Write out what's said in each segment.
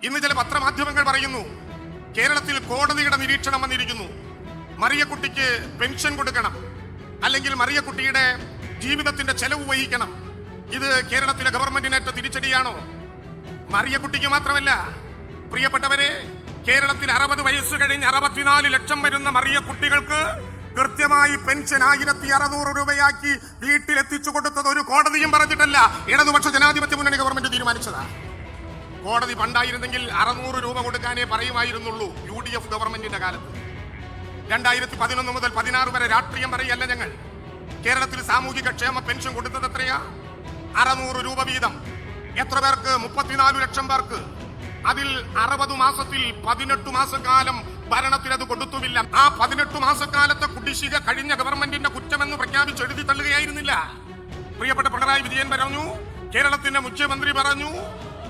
ഇന്ന് ചില പത്രമാധ്യമങ്ങൾ പറയുന്നു കേരളത്തിൽ കോടതിയുടെ നിരീക്ഷണം വന്നിരിക്കുന്നു. മറിയക്കുട്ടിക്ക് പെൻഷൻ കൊടുക്കണം, അല്ലെങ്കിൽ മറിയക്കുട്ടിയുടെ ജീവിതത്തിന്റെ ചെലവ് വഹിക്കണം. ഇത് കേരളത്തിലെ ഗവൺമെന്റിനേറ്റ തിരിച്ചടിയാണോ? മറിയക്കുട്ടിക്ക് മാത്രമല്ല, പ്രിയപ്പെട്ടവരെ, കേരളത്തിൽ 60 വയസ്സ് കഴിഞ്ഞ് 64 ലക്ഷം വരുന്ന മറിയക്കുട്ടികൾക്ക് കൃത്യമായി പെൻഷൻ 1600 രൂപയാക്കി വീട്ടിലെത്തിച്ചു കൊടുത്തത് ഒരു കോടതിയും പറഞ്ഞിട്ടല്ല, ഇടതുപക്ഷ ജനാധിപത്യ മുന്നണി ഗവൺമെന്റ് തീരുമാനിച്ചതാ. കോടതി പണ്ടായിരുന്നെങ്കിൽ 600 രൂപ കൊടുക്കാനേ പറയുമായിരുന്നുള്ളൂ. UDF ഗവൺമെന്റിന്റെ കാലത്ത് 2011 മുതൽ 16 വരെ രാഷ്ട്രീയം പറയല്ല ഞങ്ങൾ. കേരളത്തിൽ സാമൂഹിക ക്ഷേമ പെൻഷൻ കൊടുത്തത് എത്രയാ? 600 രൂപ വീതം. എത്ര പേർക്ക്? 34 ലക്ഷം പേർക്ക്. അതിൽ 60 മാസത്തിൽ 18 മാസക്കാലം ഭരണത്തിൽ അത് കൊടുത്തുമില്ല. ആ 18 മാസക്കാലത്തെ കുടിശ്ശിക കഴിഞ്ഞ ഗവൺമെന്റിന്റെ കുറ്റമെന്ന് പ്രഖ്യാപിച്ച് എഴുതി തള്ളുകയായിരുന്നില്ല. പ്രിയപ്പെട്ട പിണറായി വിജയൻ പറഞ്ഞു, കേരളത്തിന്റെ മുഖ്യമന്ത്രി പറഞ്ഞു,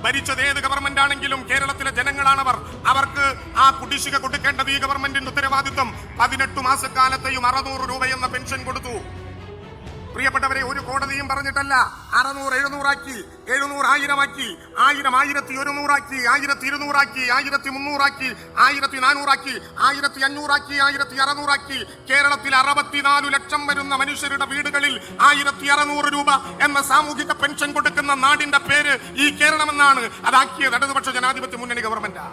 ഭരിച്ചത് ഏത് ഗവൺമെന്റ് ആണെങ്കിലും കേരളത്തിലെ ജനങ്ങളാണവർ, അവർക്ക് ആ കുടിശ്ശിക കൊടുക്കേണ്ടത് ഈ ഗവൺമെന്റിന്റെ ഉത്തരവാദിത്വം. 18 മാസക്കാലത്തെയും 600 രൂപ എന്ന പെൻഷൻ കൊടുത്തു. പ്രിയപ്പെട്ടവരെ, ഒരു കോടതിയും പറഞ്ഞിട്ടല്ല 600 700 ആക്കി, 700 1000 ആക്കി, 1000 1100 ആക്കി, 1200 ആക്കി, 1300 ആക്കി, 1400 ആക്കി, 1500 ആക്കി, 1600 ആക്കി. കേരളത്തിൽ 64 ലക്ഷം വരുന്ന മനുഷ്യരുടെ വീടുകളിൽ 1600 രൂപ എന്ന സാമൂഹിക പെൻഷൻ കൊടുക്കുന്ന നാടിന്റെ പേര് ഈ കേരളമെന്നാണ്. അതാക്കിയത് ഇടതുപക്ഷ ജനാധിപത്യ മുന്നണി ഗവൺമെന്റ്.